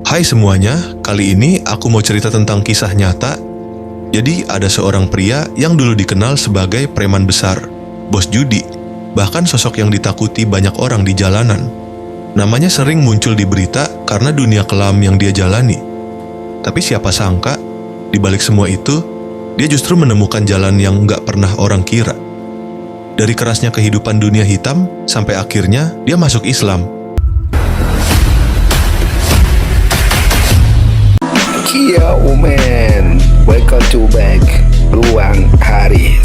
Hai semuanya, kali ini aku mau cerita tentang kisah nyata. Jadi ada seorang pria yang dulu dikenal sebagai preman besar, bos judi, bahkan sosok yang ditakuti banyak orang di jalanan. Namanya sering muncul di berita karena dunia kelam yang dia jalani. Tapi siapa sangka, di balik semua itu, dia justru menemukan jalan yang nggak pernah orang kira. Dari kerasnya kehidupan dunia hitam, sampai akhirnya dia masuk Islam. Kia Umen, welcome to back Ruang Haris.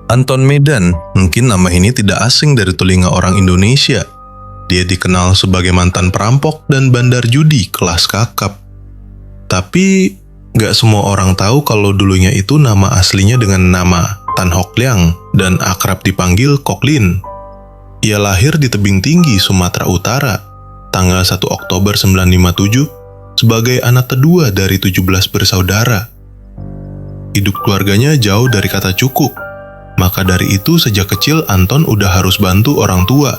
Anton Medan, mungkin nama ini tidak asing dari telinga orang Indonesia. Dia dikenal sebagai mantan perampok dan bandar judi kelas kakap. Tapi, gak semua orang tahu kalau dulunya itu nama aslinya dengan nama Tan Hock Liang dan akrab dipanggil Kok Lin. Ia lahir di Tebing Tinggi, Sumatera Utara, tanggal 1 Oktober 1957 sebagai anak kedua dari 17 bersaudara. Hidup keluarganya jauh dari kata cukup. Maka dari itu sejak kecil Anton udah harus bantu orang tua.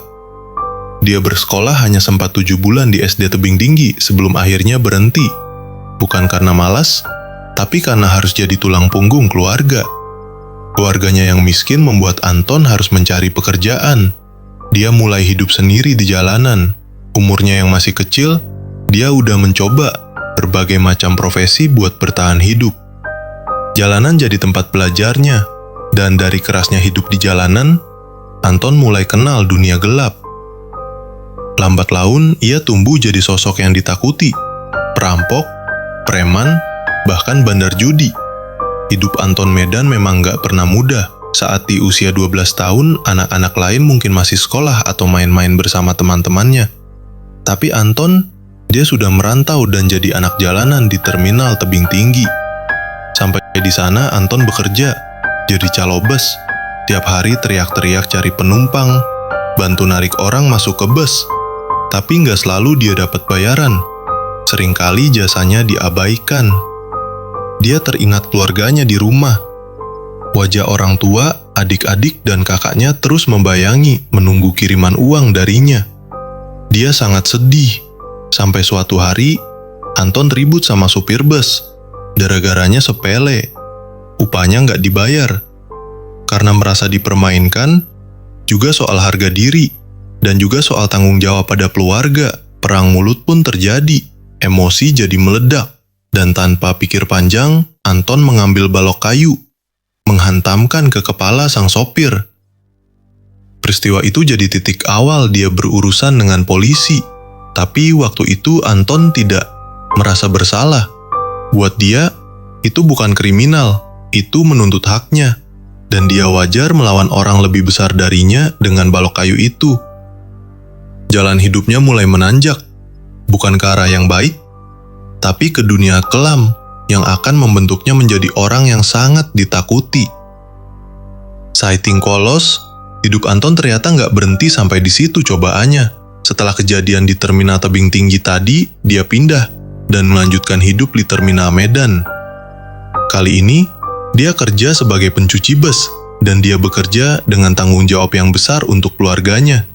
Dia bersekolah hanya sempat 7 bulan di SD Tebing Tinggi sebelum akhirnya berhenti. Bukan karena malas, tapi karena harus jadi tulang punggung keluarga. Keluarganya yang miskin membuat Anton harus mencari pekerjaan. Dia mulai hidup sendiri di jalanan. Umurnya yang masih kecil, dia udah mencoba berbagai macam profesi buat bertahan hidup. Jalanan jadi tempat belajarnya. Dan dari kerasnya hidup di jalanan, Anton mulai kenal dunia gelap. Lambat laun, ia tumbuh jadi sosok yang ditakuti. Perampok, preman, bahkan bandar judi. Hidup Anton Medan memang gak pernah mudah. Saat di usia 12 tahun, anak-anak lain mungkin masih sekolah atau main-main bersama teman-temannya. Tapi Anton, dia sudah merantau dan jadi anak jalanan di terminal Tebing Tinggi. Sampai di sana, Anton bekerja jadi calo bus, tiap hari teriak-teriak cari penumpang, bantu narik orang masuk ke bus. Tapi nggak selalu dia dapat bayaran. Seringkali jasanya diabaikan. Dia teringat keluarganya di rumah. Wajah orang tua, adik-adik, dan kakaknya terus membayangi, menunggu kiriman uang darinya. Dia sangat sedih. Sampai suatu hari, Anton ribut sama supir bus. Gara-garanya sepele. Upahnya nggak dibayar. Karena merasa dipermainkan, juga soal harga diri, dan juga soal tanggung jawab pada keluarga, perang mulut pun terjadi. Emosi jadi meledak, dan tanpa pikir panjang, Anton mengambil balok kayu, menghantamkan ke kepala sang sopir. Peristiwa itu jadi titik awal dia berurusan dengan polisi. Tapi waktu itu Anton tidak merasa bersalah. Buat dia, itu bukan kriminal. Itu menuntut haknya, dan dia wajar melawan orang lebih besar darinya dengan balok kayu itu. Jalan hidupnya mulai menanjak, bukan ke arah yang baik, tapi ke dunia kelam yang akan membentuknya menjadi orang yang sangat ditakuti. Sighting kolos, hidup Anton ternyata nggak berhenti sampai di situ cobaannya. Setelah kejadian di terminal Tebing Tinggi tadi, dia pindah dan melanjutkan hidup di terminal Medan. Kali ini, dia kerja sebagai pencuci bus, dan dia bekerja dengan tanggung jawab yang besar untuk keluarganya.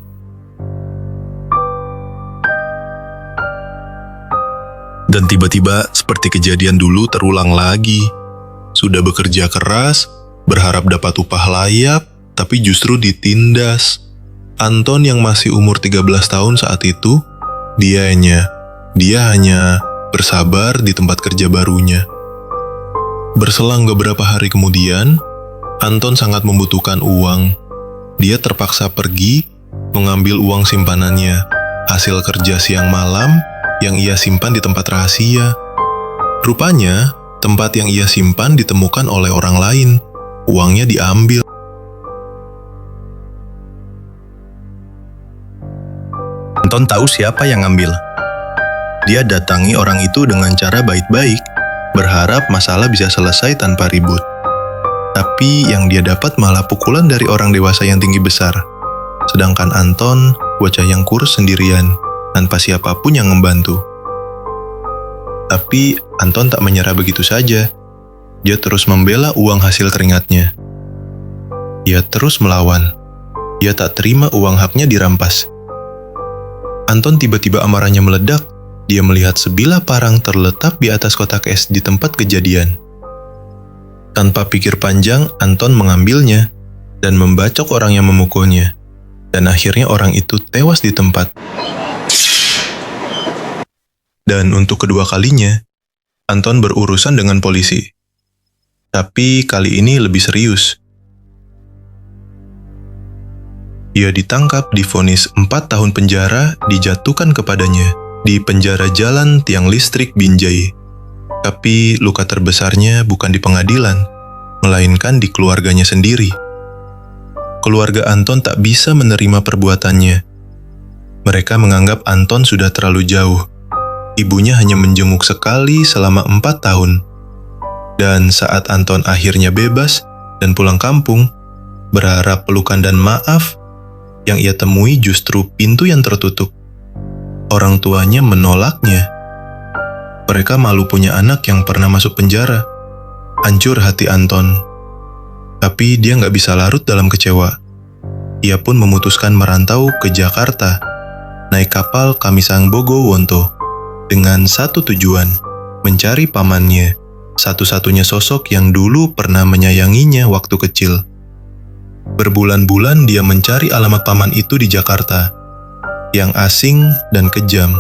Dan tiba-tiba, seperti kejadian dulu terulang lagi. Sudah bekerja keras, berharap dapat upah layak, tapi justru ditindas. Anton yang masih umur 13 tahun saat itu, dia hanya bersabar di tempat kerja barunya. Berselang beberapa hari kemudian, Anton sangat membutuhkan uang. Dia terpaksa pergi mengambil uang simpanannya, hasil kerja siang malam yang ia simpan di tempat rahasia. Rupanya, tempat yang ia simpan ditemukan oleh orang lain. Uangnya diambil. Anton tahu siapa yang ngambil. Dia datangi orang itu dengan cara baik-baik, berharap masalah bisa selesai tanpa ribut. Tapi yang dia dapat malah pukulan dari orang dewasa yang tinggi besar. Sedangkan Anton, bocah yang kurus sendirian, tanpa siapapun yang membantu. Tapi Anton tak menyerah begitu saja. Dia terus membela uang hasil keringatnya. Ia terus melawan. Ia tak terima uang haknya dirampas. Anton tiba-tiba amarahnya meledak. Dia melihat sebilah parang terletak di atas kotak es di tempat kejadian. Tanpa pikir panjang, Anton mengambilnya dan membacok orang yang memukulnya. Dan akhirnya orang itu tewas di tempat. Dan untuk kedua kalinya, Anton berurusan dengan polisi. Tapi kali ini lebih serius. Ia ditangkap, divonis 4 tahun penjara dijatuhkan kepadanya di penjara jalan tiang listrik Binjai. Tapi luka terbesarnya bukan di pengadilan, melainkan di keluarganya sendiri. Keluarga Anton tak bisa menerima perbuatannya. Mereka menganggap Anton sudah terlalu jauh. Ibunya hanya menjenguk sekali selama 4 tahun. Dan saat Anton akhirnya bebas dan pulang kampung, berharap pelukan dan maaf, yang ia temui justru pintu yang tertutup. Orang tuanya menolaknya. Mereka malu punya anak yang pernah masuk penjara. Hancur hati Anton. Tapi dia nggak bisa larut dalam kecewa. Ia pun memutuskan merantau ke Jakarta, naik kapal Kamisang Bogowonto, dengan satu tujuan, mencari pamannya, satu-satunya sosok yang dulu pernah menyayanginya waktu kecil. Berbulan-bulan dia mencari alamat paman itu di Jakarta, yang asing dan kejam.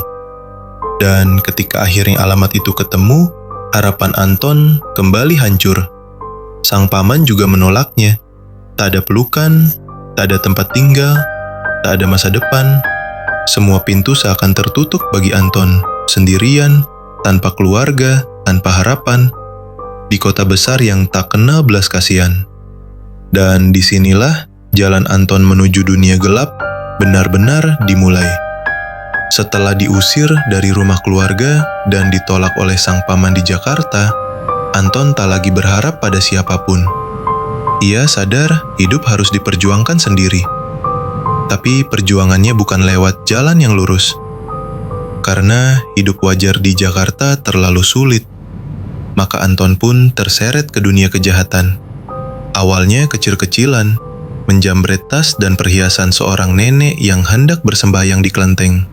Dan ketika akhirnya alamat itu ketemu, harapan Anton kembali hancur. Sang paman juga menolaknya. Tak ada pelukan, tak ada tempat tinggal, tak ada masa depan. Semua pintu seakan tertutup bagi Anton, sendirian, tanpa keluarga, tanpa harapan, di kota besar yang tak kenal belas kasihan. Dan disinilah jalan Anton menuju dunia gelap benar-benar dimulai. Setelah diusir dari rumah keluarga dan ditolak oleh sang paman di Jakarta, Anton tak lagi berharap pada siapapun. Ia sadar hidup harus diperjuangkan sendiri. Tapi perjuangannya bukan lewat jalan yang lurus. Karena hidup wajar di Jakarta terlalu sulit, maka Anton pun terseret ke dunia kejahatan. Awalnya kecil-kecilan, menjamret tas dan perhiasan seorang nenek yang hendak bersembahyang di kelenteng.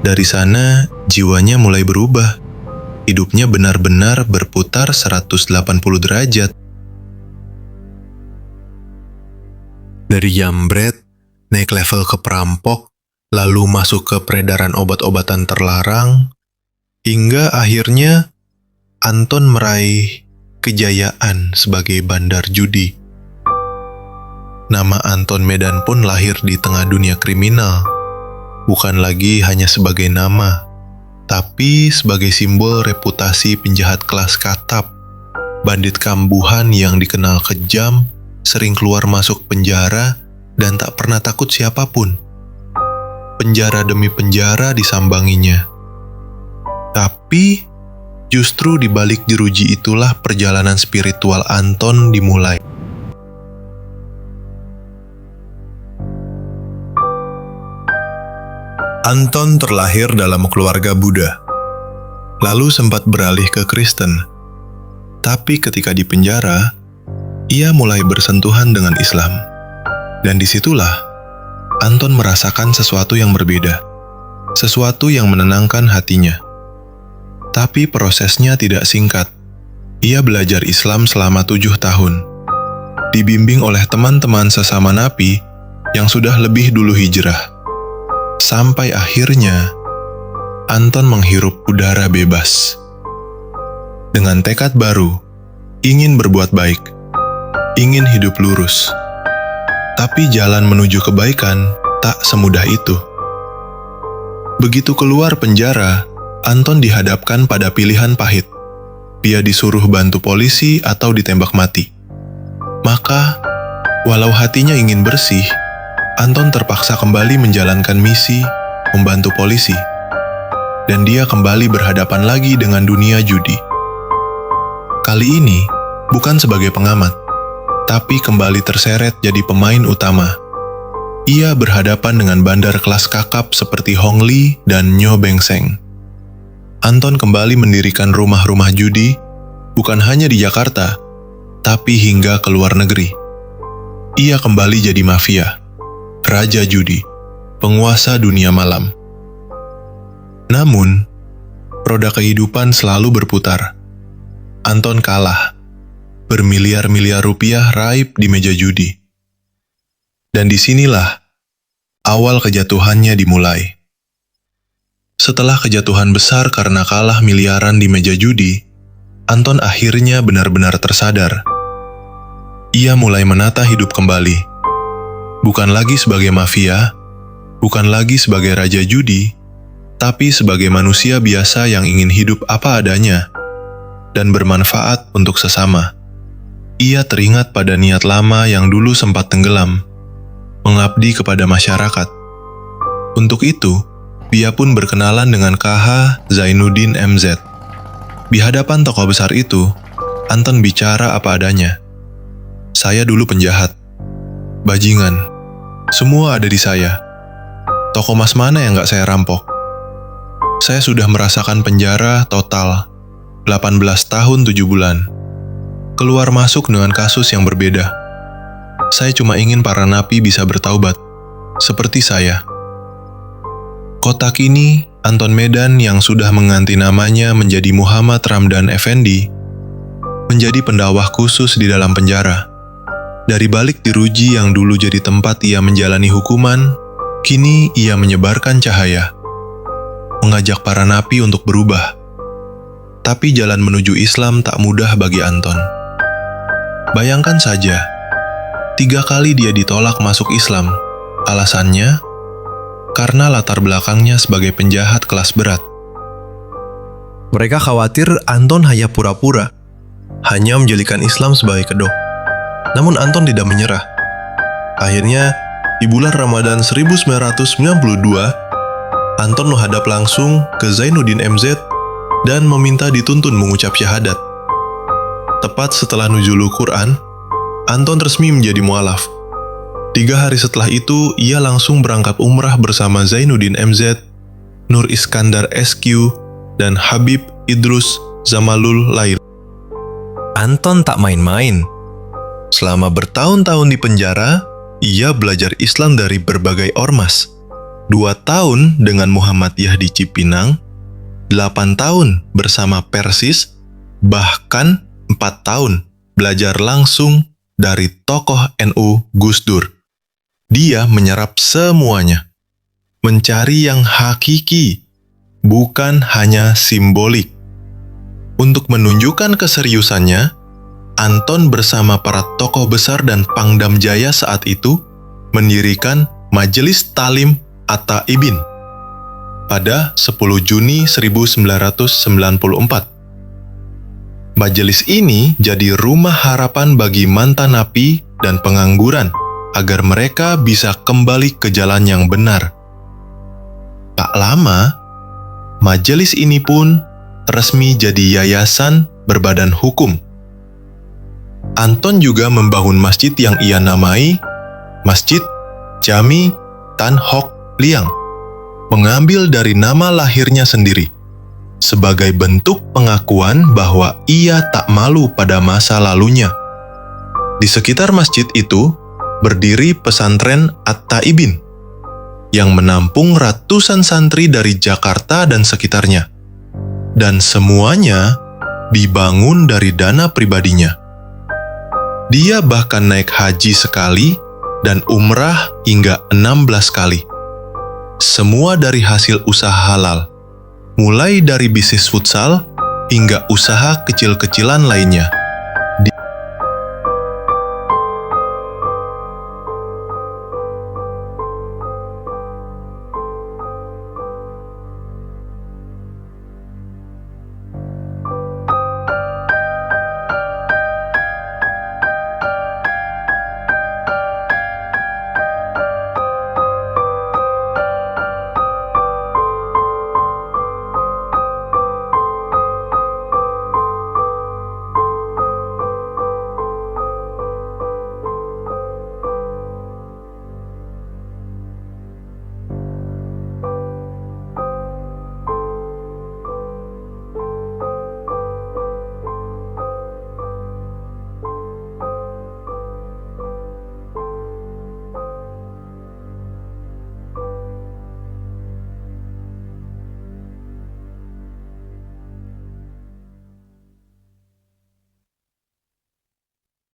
Dari sana, jiwanya mulai berubah. Hidupnya benar-benar berputar 180 derajat. Dari jambret, naik level ke perampok, lalu masuk ke peredaran obat-obatan terlarang, hingga akhirnya Anton meraih kejayaan sebagai bandar judi. Nama Anton Medan pun lahir di tengah dunia kriminal, bukan lagi hanya sebagai nama, tapi sebagai simbol reputasi penjahat kelas kakap, bandit kambuhan yang dikenal kejam, sering keluar masuk penjara, dan tak pernah takut siapapun. Penjara demi penjara disambanginya. Tapi justru di balik jeruji itulah perjalanan spiritual Anton dimulai. Anton terlahir dalam keluarga Buddha, lalu sempat beralih ke Kristen. Tapi ketika di penjara, ia mulai bersentuhan dengan Islam. Dan disitulah Anton merasakan sesuatu yang berbeda, sesuatu yang menenangkan hatinya. Tapi prosesnya tidak singkat. Ia belajar Islam selama 7 tahun, dibimbing oleh teman-teman sesama napi yang sudah lebih dulu hijrah. Sampai akhirnya, Anton menghirup udara bebas. Dengan tekad baru, ingin berbuat baik, ingin hidup lurus. Tapi jalan menuju kebaikan tak semudah itu. Begitu keluar penjara, Anton dihadapkan pada pilihan pahit. Dia disuruh bantu polisi atau ditembak mati. Maka, walau hatinya ingin bersih, Anton terpaksa kembali menjalankan misi, membantu polisi. Dan dia kembali berhadapan lagi dengan dunia judi. Kali ini, bukan sebagai pengamat, tapi kembali terseret jadi pemain utama. Ia berhadapan dengan bandar kelas kakap seperti Hong Li dan Nyo Beng Seng. Anton kembali mendirikan rumah-rumah judi, bukan hanya di Jakarta, tapi hingga ke luar negeri. Ia kembali jadi mafia, raja judi, penguasa dunia malam. Namun, roda kehidupan selalu berputar. Anton kalah, bermiliar-miliar rupiah raib di meja judi. Dan disinilah awal kejatuhannya dimulai. Setelah kejatuhan besar karena kalah miliaran di meja judi, Anton akhirnya benar-benar tersadar. Ia mulai menata hidup kembali. Bukan lagi sebagai mafia, bukan lagi sebagai raja judi, tapi sebagai manusia biasa yang ingin hidup apa adanya dan bermanfaat untuk sesama. Ia teringat pada niat lama yang dulu sempat tenggelam, mengabdi kepada masyarakat. Untuk itu, ia pun berkenalan dengan KH Zainuddin MZ. Di hadapan tokoh besar itu, Anton bicara apa adanya. Saya dulu penjahat, bajingan, semua ada di saya. Toko emas mana yang gak saya rampok? Saya sudah merasakan penjara total 18 tahun 7 bulan. Keluar masuk dengan kasus yang berbeda. Saya cuma ingin para napi bisa bertaubat, seperti saya. Kota kini, Anton Medan yang sudah mengganti namanya menjadi Muhammad Ramdan Effendi, menjadi pendakwah khusus di dalam penjara. Dari balik jeruji yang dulu jadi tempat ia menjalani hukuman, kini ia menyebarkan cahaya, mengajak para napi untuk berubah. Tapi jalan menuju Islam tak mudah bagi Anton. Bayangkan saja, 3 kali dia ditolak masuk Islam. Alasannya, karena latar belakangnya sebagai penjahat kelas berat. Mereka khawatir Anton hanya pura-pura, hanya menjadikan Islam sebagai kedok. Namun Anton tidak menyerah. Akhirnya, di bulan Ramadan 1992, Anton menghadap langsung ke Zainuddin MZ dan meminta dituntun mengucap syahadat. Tepat setelah nuzulul Quran, Anton resmi menjadi mualaf. 3 hari setelah itu, ia langsung berangkat umrah bersama Zainuddin MZ, Nur Iskandar SQ, dan Habib Idrus Zamalul Lail. Anton tak main-main. Selama bertahun-tahun di penjara, ia belajar Islam dari berbagai ormas. 2 tahun dengan Muhammadiyah di Cipinang, 8 tahun bersama Persis, bahkan 4 tahun belajar langsung dari tokoh NU Gus Dur. Dia menyerap semuanya, mencari yang hakiki, bukan hanya simbolik. Untuk menunjukkan keseriusannya, Anton bersama para tokoh besar dan Pangdam Jaya saat itu mendirikan Majelis Talim At-Taibin pada 10 Juni 1994. Majelis ini jadi rumah harapan bagi mantan napi dan pengangguran agar mereka bisa kembali ke jalan yang benar. Tak lama, majelis ini pun resmi jadi yayasan berbadan hukum. Anton juga membangun masjid yang ia namai Masjid Jami Tan Hock Liang, mengambil dari nama lahirnya sendiri, sebagai bentuk pengakuan bahwa ia tak malu pada masa lalunya. Di sekitar masjid itu berdiri pesantren At-Taibin, yang menampung ratusan santri dari Jakarta dan sekitarnya, dan semuanya dibangun dari dana pribadinya. Dia bahkan naik haji sekali dan umrah hingga 16 kali. Semua dari hasil usaha halal, mulai dari bisnis futsal hingga usaha kecil-kecilan lainnya.